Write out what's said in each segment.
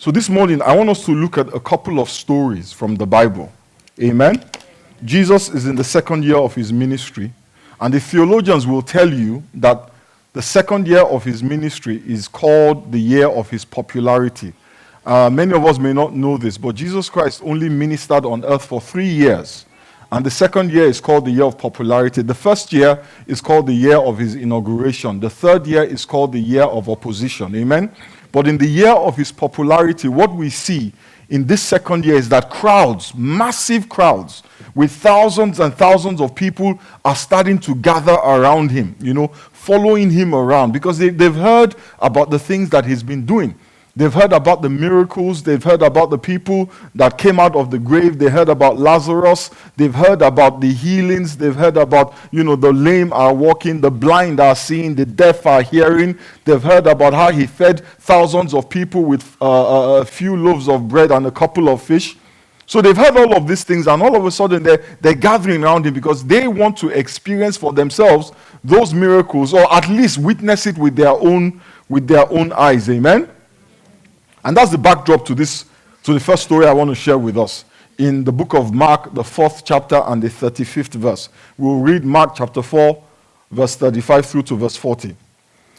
So this morning, I want us to look at a couple of stories from the Bible. Amen? Jesus is in the second year of his ministry, and the theologians will tell you that the second year of his ministry is called the year of his popularity. Many of us may not know this, but Jesus Christ only ministered on earth for 3 years. And the second year is called the year of popularity. The first year is called the year of his inauguration. The third year is called the year of opposition. Amen? But in the year of his popularity, what we see in this second year is that crowds, massive crowds, with thousands and thousands of people are starting to gather around him, following him around because they've heard about the things that he's been doing. They've heard about the miracles. They've heard about the people that came out of the grave. They heard about Lazarus. They've heard about the healings. They've heard about, the lame are walking, the blind are seeing, the deaf are hearing. They've heard about how he fed thousands of people with a few loaves of bread and a couple of fish. So they've heard all of these things, and all of a sudden they're gathering around him because they want to experience for themselves those miracles, or at least witness it with their own eyes. Amen? And that's the backdrop to the first story I want to share with us. In the book of Mark, the 4th chapter and the 35th verse. We'll read Mark chapter 4, verse 35 through to verse 40. It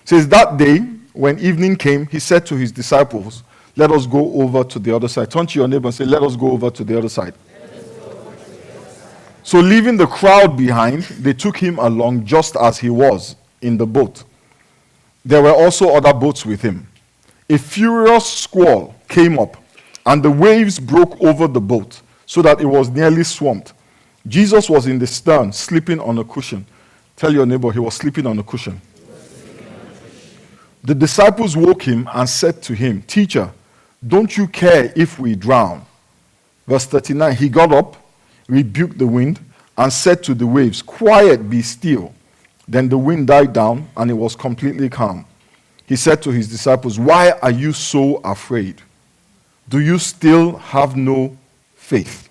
says, that day, when evening came, he said to his disciples, let us go over to the other side. Turn to your neighbor and say, let us go over to the other side. So leaving the crowd behind, they took him along just as he was in the boat. There were also other boats with him. A furious squall came up, and the waves broke over the boat, so that it was nearly swamped. Jesus was in the stern, sleeping on a cushion. Tell your neighbor, he was sleeping on a cushion. The disciples woke him and said to him, Teacher, don't you care if we drown? Verse 39, he got up, rebuked the wind, and said to the waves, Quiet, be still. Then the wind died down, and it was completely calm. He said to his disciples, Why are you so afraid? Do you still have no faith?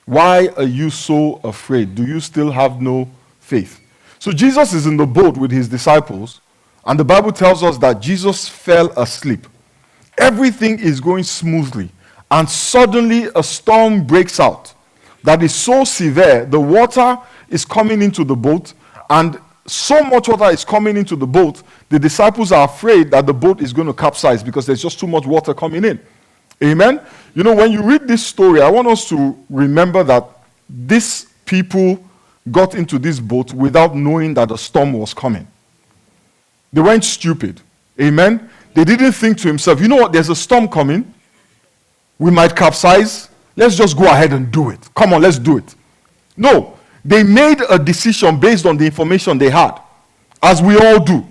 Why are you so afraid? Do you still have no faith? So Jesus is in the boat with his disciples, and the Bible tells us that Jesus fell asleep. Everything is going smoothly, and suddenly a storm breaks out that is so severe, the water is coming into the boat, and so much water is coming into the boat, the disciples are afraid that the boat is going to capsize because there's just too much water coming in. Amen? When you read this story, I want us to remember that these people got into this boat without knowing that a storm was coming. They weren't stupid. Amen? They didn't think to himself, you know what, there's a storm coming. We might capsize. Let's just go ahead and do it. Come on, let's do it. No. They made a decision based on the information they had, as we all do.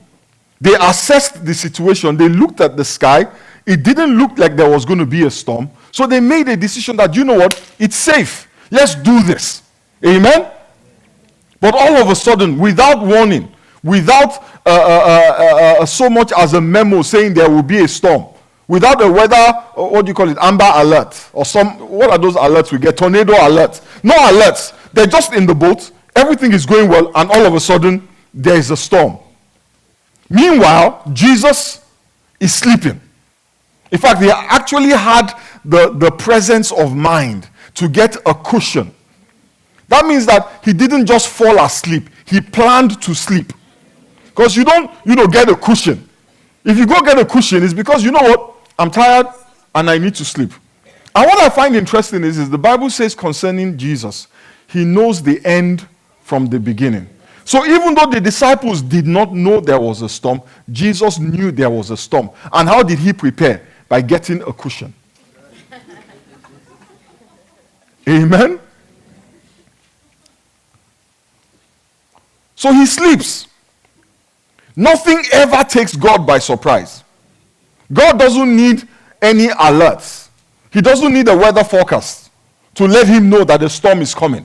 They assessed the situation. They looked at the sky. It didn't look like there was going to be a storm. So they made a decision that, you know what, it's safe. Let's do this. Amen? But all of a sudden, without warning, without so much as a memo saying there will be a storm, without a weather, what do you call it, amber alert, or what are those alerts we get? Tornado alert. No alerts. They're just in the boat, everything is going well, and all of a sudden, there is a storm. Meanwhile, Jesus is sleeping. In fact, he actually had the presence of mind to get a cushion. That means that he didn't just fall asleep, he planned to sleep. Because you don't, get a cushion. If you go get a cushion, it's because, you know what, I'm tired and I need to sleep. And what I find interesting is the Bible says concerning Jesus, he knows the end from the beginning. So even though the disciples did not know there was a storm, Jesus knew there was a storm. And how did he prepare? By getting a cushion. Amen? So he sleeps. Nothing ever takes God by surprise. God doesn't need any alerts. He doesn't need a weather forecast to let him know that a storm is coming.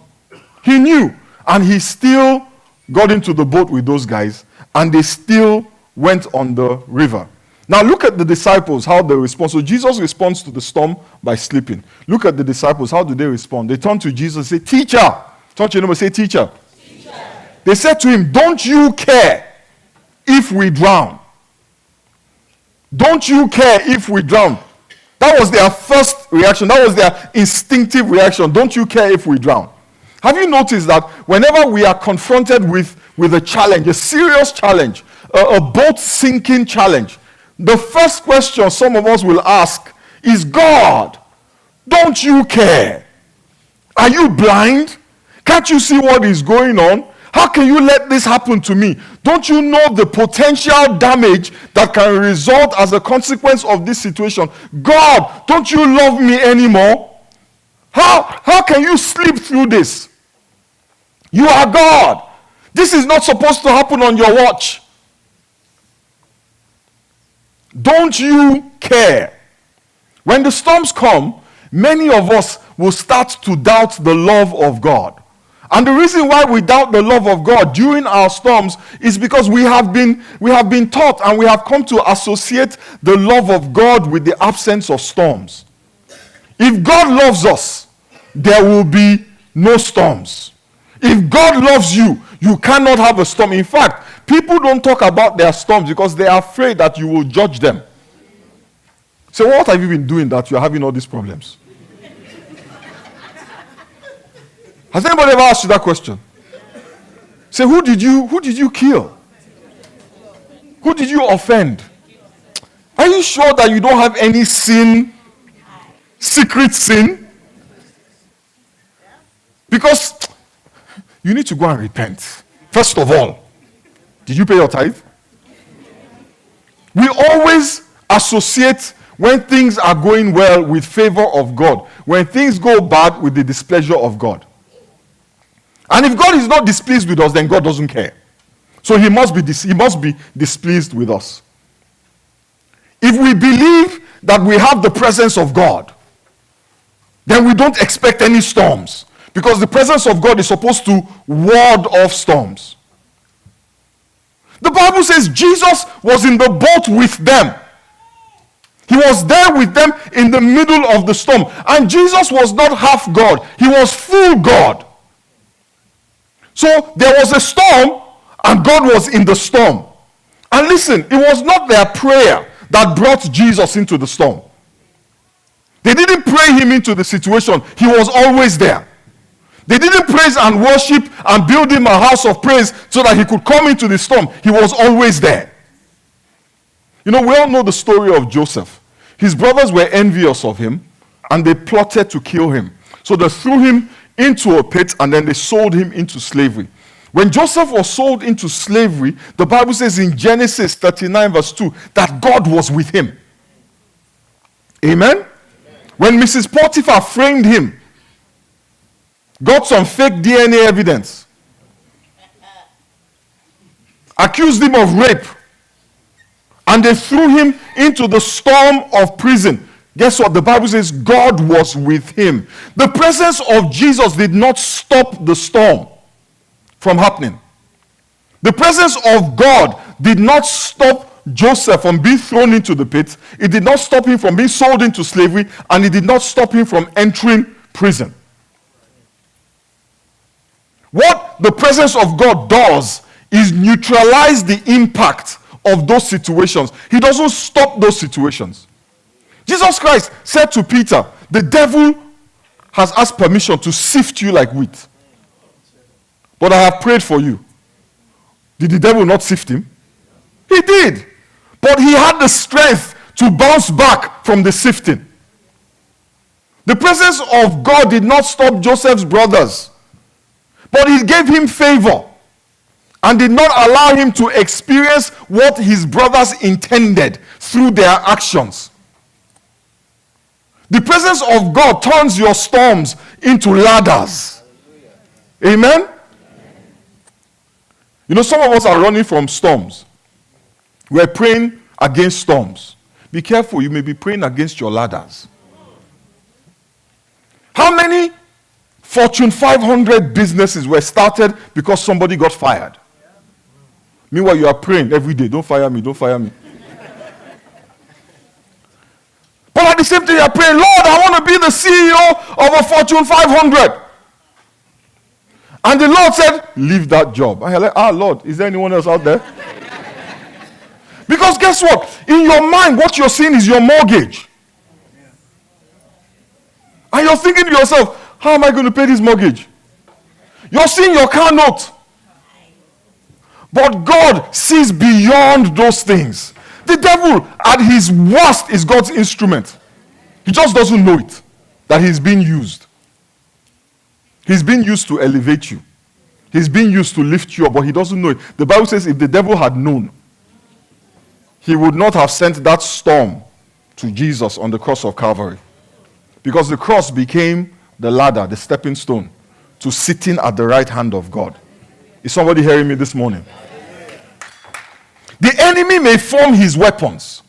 He knew, and he still got into the boat with those guys, and they still went on the river. Now look at the disciples, how they respond. So Jesus responds to the storm by sleeping. Look at the disciples, how do they respond? They turn to Jesus and say, Teacher. Turn to your neighbor, say, Teacher. Teacher. They said to him, don't you care if we drown? Don't you care if we drown? That was their first reaction. That was their instinctive reaction. Don't you care if we drown? Have you noticed that whenever we are confronted with a challenge, a serious challenge, a boat sinking challenge, the first question some of us will ask is, God, don't you care? Are you blind? Can't you see what is going on? How can you let this happen to me? Don't you know the potential damage that can result as a consequence of this situation? God, don't you love me anymore? How can you sleep through this? You are God. This is not supposed to happen on your watch. Don't you care? When the storms come, many of us will start to doubt the love of God. And the reason why we doubt the love of God during our storms is because we have been taught and we have come to associate the love of God with the absence of storms. If God loves us, there will be no storms. If God loves you, you cannot have a storm. In fact, people don't talk about their storms because they are afraid that you will judge them. So what have you been doing that you are having all these problems? Has anybody ever asked you that question? Say, who did you kill? Who did you offend? Are you sure that you don't have any sin, secret sin? Because you need to go and repent. First of all, did you pay your tithe? We always associate when things are going well with favor of God. When things go bad, with the displeasure of God. And if God is not displeased with us, then God doesn't care. So he must be displeased with us. If we believe that we have the presence of God, then we don't expect any storms. Because the presence of God is supposed to ward off storms. The Bible says Jesus was in the boat with them. He was there with them in the middle of the storm. And Jesus was not half God. He was full God. So there was a storm and God was in the storm. And listen, it was not their prayer that brought Jesus into the storm. They didn't pray him into the situation. He was always there. They didn't praise and worship and build him a house of praise so that he could come into the storm. He was always there. You know, we all know the story of Joseph. His brothers were envious of him and they plotted to kill him. So they threw him into a pit and then they sold him into slavery. When Joseph was sold into slavery, the Bible says in Genesis 39 verse 2 that God was with him. Amen? When Mrs. Potiphar framed him, got some fake DNA evidence, accused him of rape, and they threw him into the storm of prison. Guess what? The Bible says God was with him. The presence of Jesus did not stop the storm from happening. The presence of God did not stop Joseph from being thrown into the pit. It did not stop him from being sold into slavery, and it did not stop him from entering prison. What the presence of God does is neutralize the impact of those situations. He doesn't stop those situations. Jesus Christ said to Peter, the devil has asked permission to sift you like wheat. But I have prayed for you. Did the devil not sift him? He did. But he had the strength to bounce back from the sifting. The presence of God did not stop Joseph's brothers. But he gave him favor and did not allow him to experience what his brothers intended through their actions. The presence of God turns your storms into ladders. Amen? You know, some of us are running from storms. We're praying against storms. Be careful, you may be praying against your ladders. How many Fortune 500 businesses were started because somebody got fired? Meanwhile, you are praying every day, don't fire me, don't fire me. But at the same time, you are praying, Lord, I want to be the CEO of a Fortune 500. And the Lord said, leave that job. And you're like, Lord, is there anyone else out there? Because guess what? In your mind, what you're seeing is your mortgage. you're thinking to yourself, how am I going to pay this mortgage? You're seeing your car note. But God sees beyond those things. The devil, at his worst, is God's instrument. He just doesn't know it, that he's being used. He's being used to elevate you. He's being used to lift you up, but he doesn't know it. The Bible says if the devil had known, he would not have sent that storm to Jesus on the cross of Calvary. Because the cross became the ladder, the stepping stone, to sitting at the right hand of God. Is somebody hearing me this morning? The enemy may form his weapons,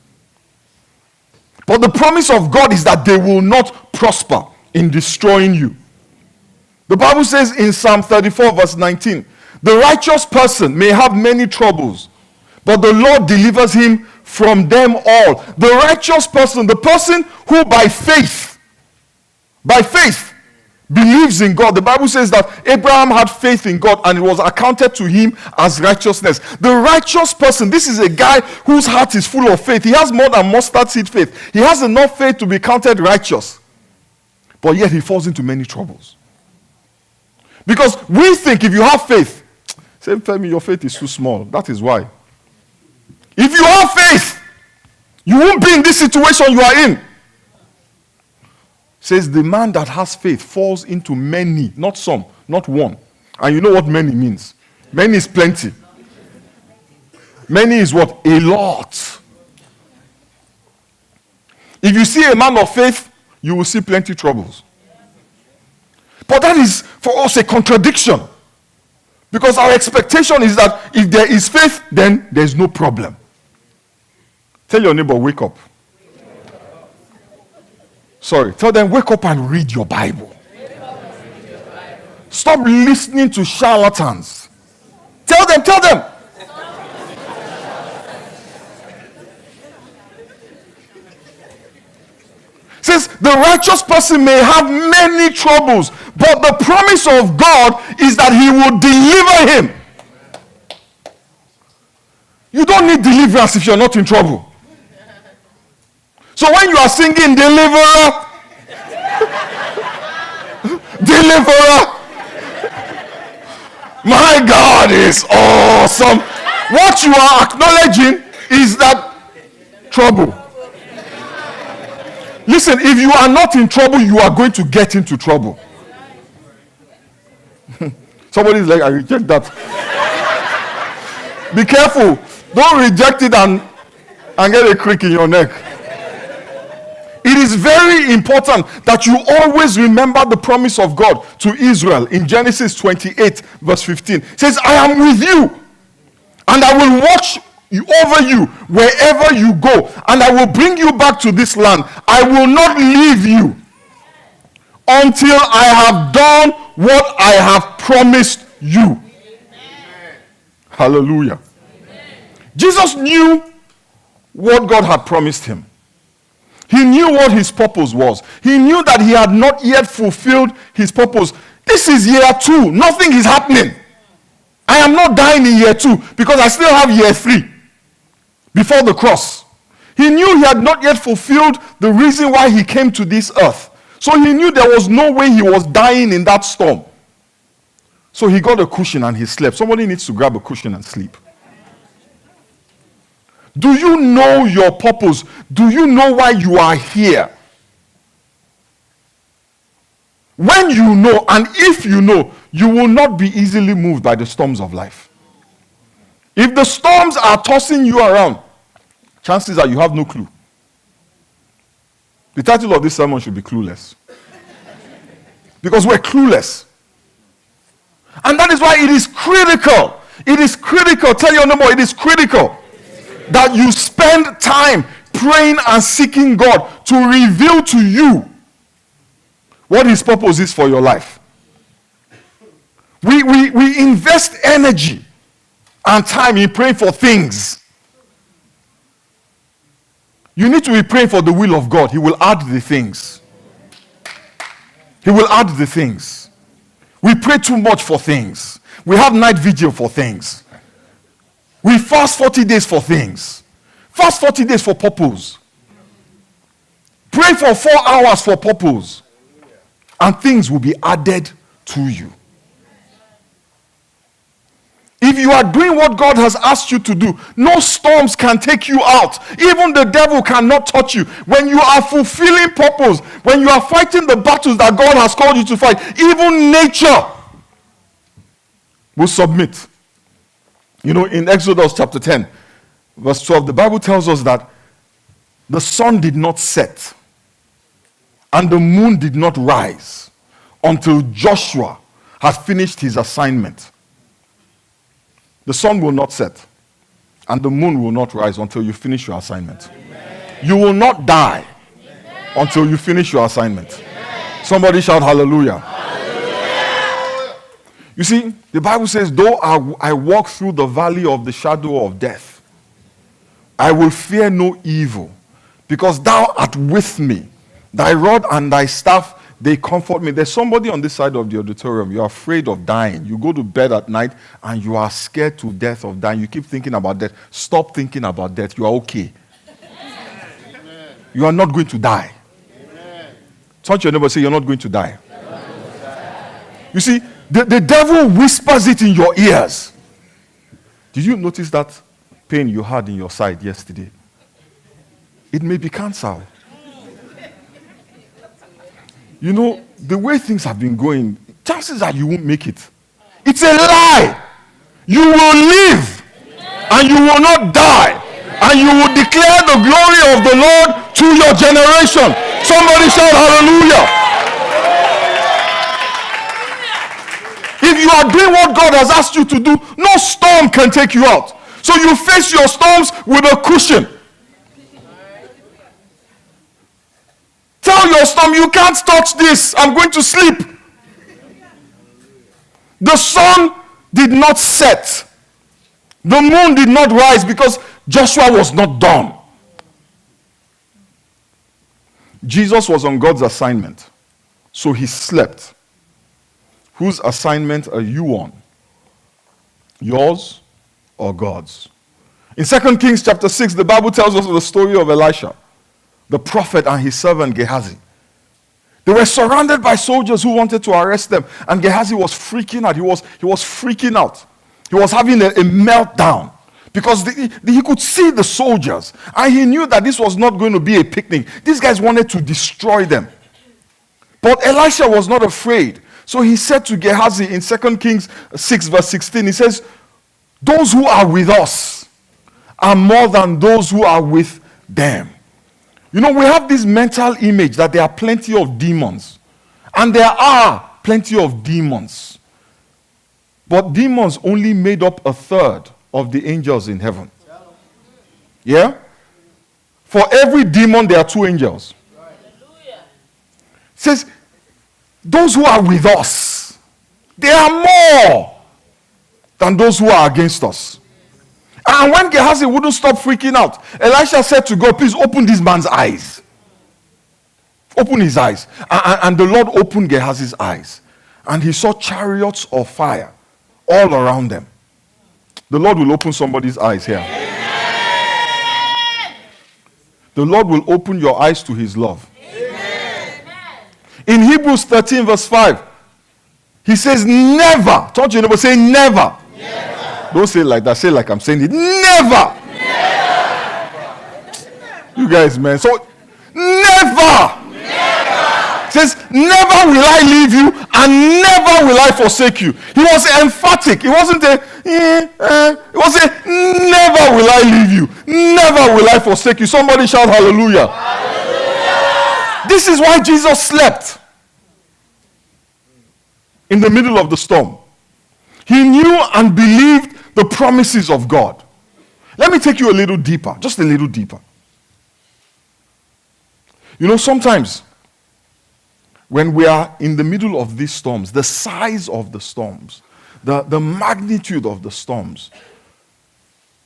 but the promise of God is that they will not prosper in destroying you. The Bible says in Psalm 34 verse 19, the righteous person may have many troubles, but the Lord delivers him from them all. The righteous person, the person who by faith believes in God. The Bible says that Abraham had faith in God and it was accounted to him as righteousness. The righteous person, this is a guy whose heart is full of faith. He has more than mustard seed faith. He has enough faith to be counted righteous. But yet he falls into many troubles. Because we think if you have faith, say, Femi, your faith is too small. That is why. If you have faith, you won't be in this situation you are in. Says the man that has faith falls into many, not some, not one. And you know what many means. Many is plenty. Many is what? A lot. If you see a man of faith, you will see plenty troubles. But that is for us a contradiction. Because our expectation is that if there is faith, then there is no problem. Tell your neighbor, wake up. Sorry, tell them, wake up and read your Bible. Stop listening to charlatans. Tell them. Says the righteous person may have many troubles, but the promise of God is that he will deliver him. You don't need deliverance if you're not in trouble. So when you are singing deliverer, deliverer, my God is awesome. What you are acknowledging is that trouble. Listen, if you are not in trouble, you are going to get into trouble. Somebody's like, I reject that. Be careful. Don't reject it and get a crick in your neck. It is very important that you always remember the promise of God to Israel in Genesis 28 verse 15. It says, I am with you and I will watch over you wherever you go, and I will bring you back to this land. I will not leave you until I have done what I have promised you. Amen. Hallelujah. Amen. Jesus knew what God had promised him. He knew what his purpose was. He knew that he had not yet fulfilled his purpose. This is year 2. Nothing is happening. I am not dying in year 2 because I still have year 3 before the cross. He knew he had not yet fulfilled the reason why he came to this earth. So he knew there was no way he was dying in that storm. So he got a cushion and he slept. Somebody needs to grab a cushion and sleep. Do you know your purpose? Do you know why you are here? When you know, and if you know, you will not be easily moved by the storms of life. If the storms are tossing you around, chances are you have no clue. The title of this sermon should be Clueless. Because we're clueless. And that is why it is critical. It is critical. Tell your neighbor, it is critical that you spend time praying and seeking God to reveal to you what his purpose is for your life. We invest energy and time in praying for things. You need to be praying for the will of God. He will add the things. He will add the things. We pray too much for things. We have night vigil for things. We fast 40 days for things. Fast 40 days for purpose. Pray for 4 hours for purpose. and things will be added to you. If you are doing what God has asked you to do, no storms can take you out. Even the devil cannot touch you. When you are fulfilling purpose, when you are fighting the battles that God has called you to fight, even nature will submit. You know, in Exodus chapter 10, verse 12, the Bible tells us that the sun did not set and the moon did not rise until Joshua had finished his assignment. The sun will not set and the moon will not rise until you finish your assignment. Amen. You will not die until you finish your assignment. Amen. Somebody shout hallelujah. Hallelujah. You see, the Bible says, though I walk through the valley of the shadow of death, I will fear no evil, because thou art with me. Thy rod and thy staff, they comfort me. There's somebody on this side of the auditorium. You're afraid of dying. You go to bed at night and you are scared to death of dying. You keep thinking about death. Stop thinking about death. You are okay. Amen. You are not going to die. Amen. Touch your neighbor, say, you're not going to die. You see, the devil whispers it in your ears. Did you notice that pain you had in your side yesterday? It may be cancer. You know, the way things have been going, chances are you won't make it. It's a lie. You will live and you will not die. And you will declare the glory of the Lord to your generation. Somebody shout hallelujah. If you are doing what God has asked you to do, no storm can take you out. So you face your storms with a cushion. Tell your storm, you can't touch this. I'm going to sleep. The sun did not set. The moon did not rise because Joshua was not done. Jesus was on God's assignment, so he slept. Whose assignment are you on? Yours or God's? In 2 Kings chapter 6, the Bible tells us the story of Elisha, the prophet, and his servant Gehazi. They were surrounded by soldiers who wanted to arrest them, and Gehazi was freaking out. He was freaking out. He was having a meltdown because he could see the soldiers, and he knew that this was not going to be a picnic. These guys wanted to destroy them. But Elisha was not afraid. So he said to Gehazi in 2 Kings 6 verse 16, he says, those who are with us are more than those who are with them. You know, we have this mental image that there are plenty of demons. And there are plenty of demons. But demons only made up a third of the angels in heaven. Yeah? For every demon, there are 2 angels. It says, those who are with us, they are more than those who are against us. And when Gehazi wouldn't stop freaking out, Elisha said to God, please open this man's eyes. Open his eyes. And the Lord opened Gehazi's eyes. And he saw chariots of fire all around them. The Lord will open somebody's eyes here. Amen. The Lord will open your eyes to his love. Amen. In Hebrews 13 verse 5, he says, never. Touch your neighbor, say never. Never. Don't say it like that. Say it like I'm saying it. Never. You guys, man. So, never. It says, never will I leave you and never will I forsake you. He was emphatic. It wasn't it was a never will I leave you. Never will I forsake you. Somebody shout hallelujah. Hallelujah. This is why Jesus slept in the middle of the storm. He knew and believed the promises of God. Let me take you a little deeper, just a little deeper. You know, sometimes when we are in the middle of these storms, the size of the storms, the magnitude of the storms,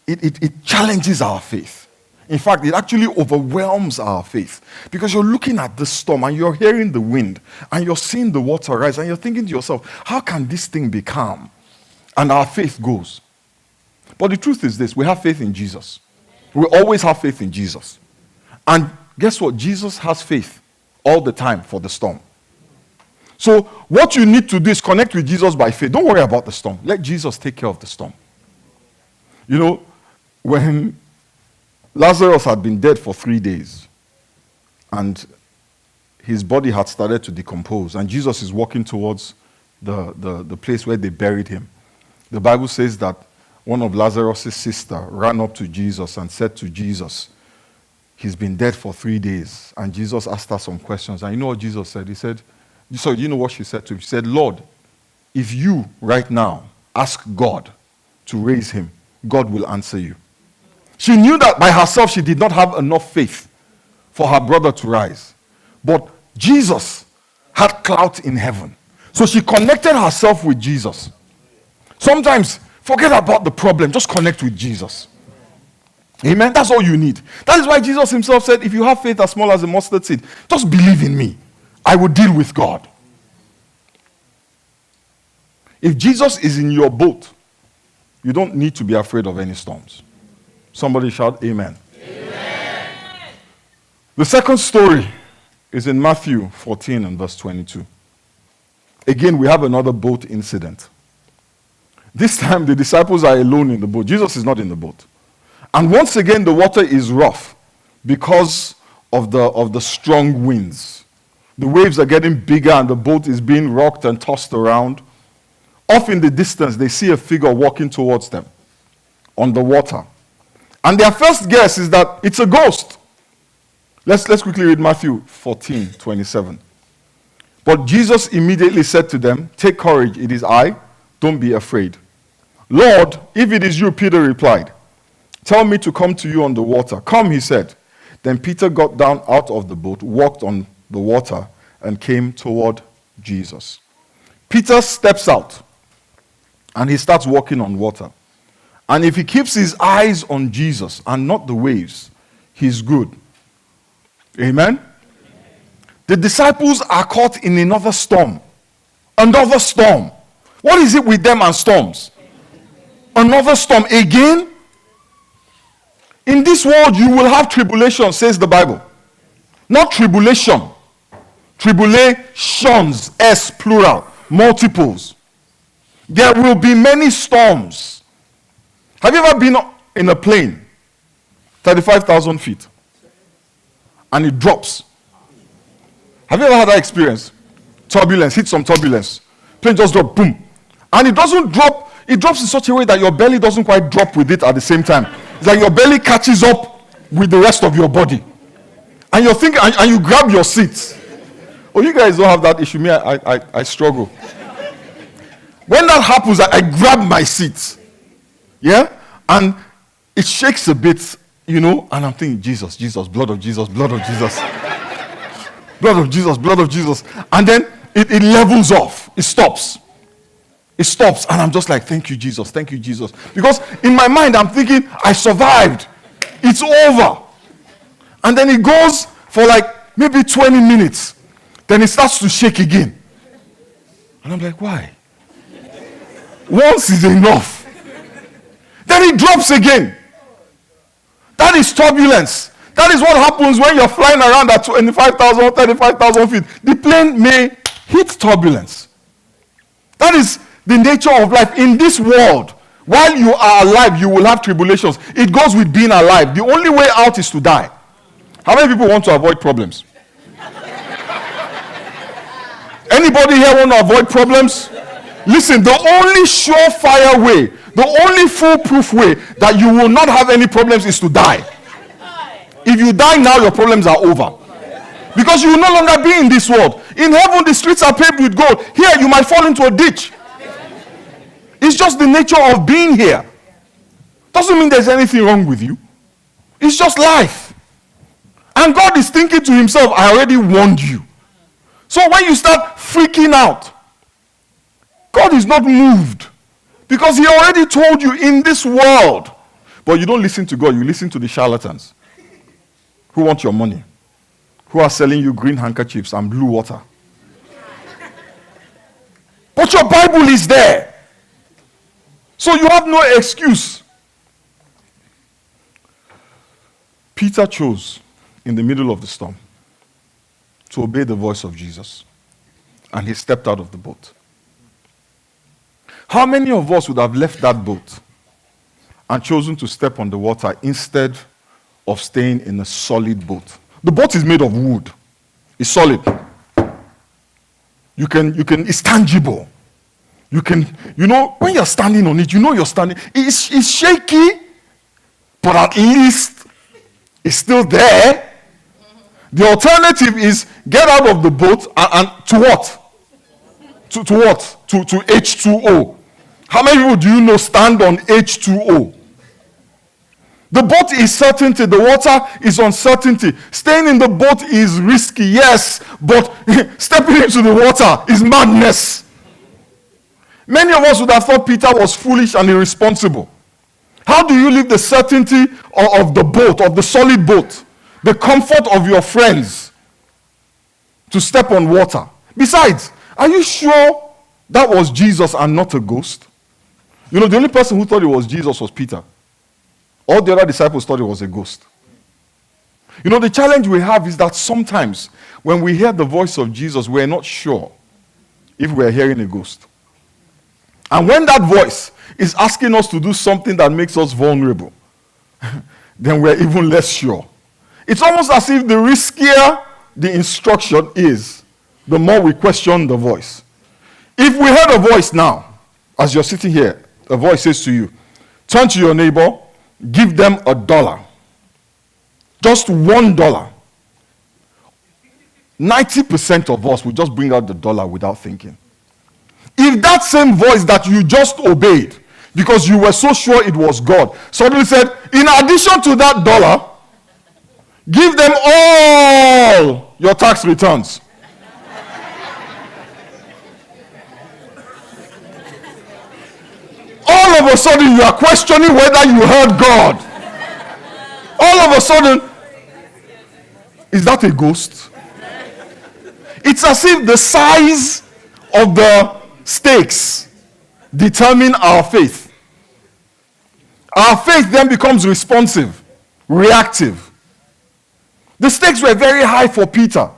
it challenges our faith. In fact, it actually overwhelms our faith because you're looking at the storm and you're hearing the wind and you're seeing the water rise and you're thinking to yourself, how can this thing be calm? And our faith goes. But the truth is this, we have faith in Jesus. We always have faith in Jesus. And guess what? Jesus has faith all the time for the storm. So what you need to do is connect with Jesus by faith. Don't worry about the storm. Let Jesus take care of the storm. You know, when Lazarus had been dead for 3 days and his body had started to decompose, and Jesus is walking towards the place where they buried him, the Bible says that one of Lazarus' sister ran up to Jesus and said to Jesus, he's been dead for 3 days. And Jesus asked her some questions. And you know what Jesus said? He said, so you know what she said to him? She said, Lord, if you right now ask God to raise him, God will answer you. She knew that by herself she did not have enough faith for her brother to rise. But Jesus had clout in heaven. So she connected herself with Jesus. Sometimes, forget about the problem. Just connect with Jesus. Amen? That's all you need. That is why Jesus himself said, if you have faith as small as a mustard seed, just believe in me. I will deal with God. If Jesus is in your boat, you don't need to be afraid of any storms. Somebody shout amen. Amen. The second story is in Matthew 14 and verse 22. Again, we have another boat incident. This time, the disciples are alone in the boat. Jesus is not in the boat. And once again, the water is rough because of the strong winds. The waves are getting bigger and the boat is being rocked and tossed around. Off in the distance, they see a figure walking towards them on the water. And their first guess is that it's a ghost. Let's quickly read Matthew 14:27. But Jesus immediately said to them, take courage, it is I, don't be afraid. Lord, if it is you, Peter replied, tell me to come to you on the water. Come, he said. Then Peter got down out of the boat, walked on the water, and came toward Jesus. Peter steps out, and he starts walking on water. And if he keeps his eyes on Jesus and not the waves, he's good. Amen? The disciples are caught in another storm. Another storm. What is it with them and storms? Another storm again? In this world you will have tribulation, says the Bible. Not tribulation. Tribulations, S plural, multiples. There will be many storms. Have you ever been in a plane, 35,000 feet, and it drops? Have you ever had that experience? Turbulence, hit some turbulence. Plane just dropped, boom. And it doesn't drop, it drops in such a way that your belly doesn't quite drop with it at the same time. It's like your belly catches up with the rest of your body. And you're thinking, and you grab your seat. Oh, you guys don't have that issue. Me, I struggle. When that happens, I grab my seat. Yeah? And it shakes a bit, you know, and I'm thinking, Jesus, blood of Jesus, blood of Jesus. Blood of Jesus, blood of Jesus. And then it levels off. It stops. It stops. And I'm just like, thank you, Jesus. Thank you, Jesus. Because in my mind, I'm thinking, I survived. It's over. And then it goes for like maybe 20 minutes. Then it starts to shake again. And I'm like, why? Once is enough. Then it drops again. That is turbulence. That is what happens when you're flying around at 25,000 or 35,000 feet. The plane may hit turbulence. That is the nature of life. In this world, while you are alive, you will have tribulations. It goes with being alive. The only way out is to die. How many people want to avoid problems? Anybody here want to avoid problems? Listen, the only surefire way, the only foolproof way that you will not have any problems is to die. If you die now, your problems are over. Because you will no longer be in this world. In heaven, the streets are paved with gold. Here, you might fall into a ditch. It's just the nature of being here. Doesn't mean there's anything wrong with you. It's just life. And God is thinking to himself, I already warned you. So when you start freaking out, God is not moved. Because he already told you in this world. But you don't listen to God, you listen to the charlatans who want your money, who are selling you green handkerchiefs and blue water. But your Bible is there. So you have no excuse. Peter chose, in the middle of the storm, to obey the voice of Jesus and he stepped out of the boat. How many of us would have left that boat and chosen to step on the water instead of staying in a solid boat? The boat is made of wood. It's solid. It's tangible. When you're standing on it, you're standing. It's shaky, but at least it's still there. The alternative is get out of the boat and to what? To what? To H2O. How many people do you know stand on H2O? The boat is certainty. The water is uncertainty. Staying in the boat is risky, yes, but stepping into the water is madness. Many of us would have thought Peter was foolish and irresponsible. How do you leave the certainty of the boat, of the solid boat, the comfort of your friends, to step on water? Besides, are you sure that was Jesus and not a ghost? The only person who thought it was Jesus was Peter. All the other disciples thought it was a ghost. The challenge we have is that sometimes when we hear the voice of Jesus, we're not sure if we're hearing a ghost. And when that voice is asking us to do something that makes us vulnerable, then we're even less sure. It's almost as if the riskier the instruction is, the more we question the voice. If we heard a voice now, as you're sitting here, a voice says to you, turn to your neighbor, give them $1. Just $1. 90% of us will just bring out the dollar without thinking. If that same voice that you just obeyed, because you were so sure it was God, suddenly said, in addition to that $1, give them all your tax returns. All of a sudden, you are questioning whether you heard God. All of a sudden, is that a ghost? It's as if the size of the stakes determine our faith. Our faith then becomes responsive, reactive. The stakes were very high for Peter,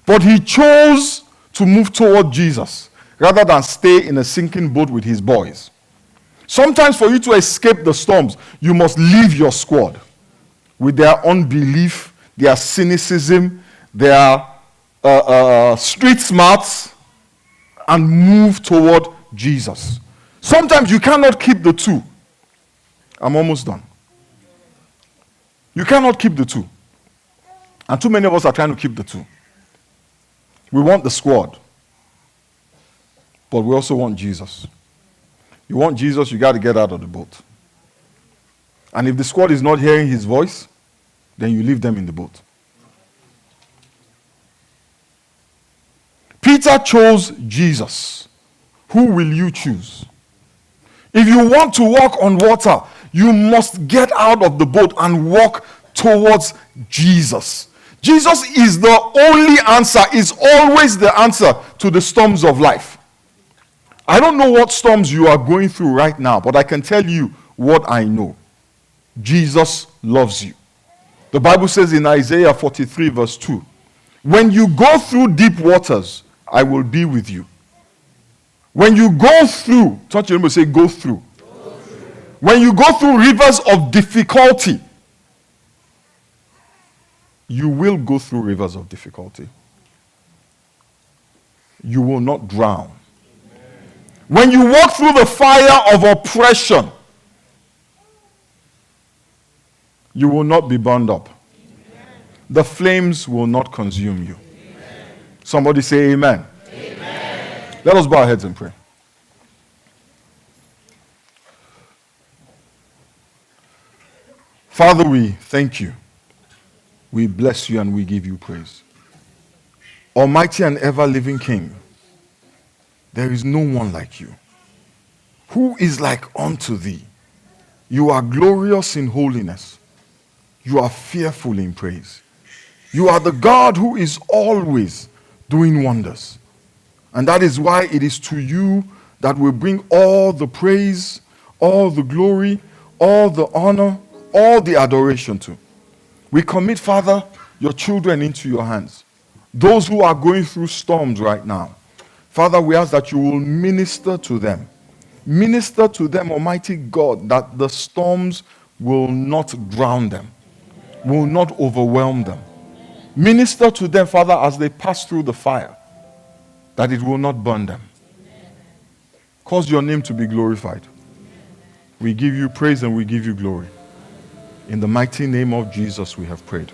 but he chose to move toward Jesus rather than stay in a sinking boat with his boys. Sometimes for you to escape the storms, you must leave your squad with their unbelief, their cynicism, their street smarts, and move toward Jesus. Sometimes you cannot keep the two. I'm almost done. You cannot keep the two. And too many of us are trying to keep the two. We want the squad, but we also want Jesus. You want Jesus, you got to get out of the boat. And if the squad is not hearing his voice, then you leave them in the boat. Peter chose Jesus. Who will you choose? If you want to walk on water, you must get out of the boat and walk towards Jesus. Jesus is the only answer, is always the answer to the storms of life. I don't know what storms you are going through right now, but I can tell you what I know. Jesus loves you. The Bible says in Isaiah 43 verse 2, when you go through deep waters, I will be with you. When you go through, touch your neighbor, say go through. When you go through rivers of difficulty, you will go through rivers of difficulty. You will not drown. When you walk through the fire of oppression, you will not be burned up. The flames will not consume you. Somebody say amen. Amen. Let us bow our heads and pray. Father, we thank you. We bless you and we give you praise. Almighty and ever-living King, there is no one like you. Who is like unto thee? You are glorious in holiness. You are fearful in praise. You are the God who is always doing wonders. And that is why it is to you that we bring all the praise, all the glory, all the honor, all the adoration to. We commit, Father, your children into your hands. Those who are going through storms right now. Father, we ask that you will minister to them. Minister to them, Almighty God, that the storms will not drown them, will not overwhelm them. Minister to them, Father, as they pass through the fire, that it will not burn them. Cause your name to be glorified. We give you praise and we give you glory. In the mighty name of Jesus we have prayed.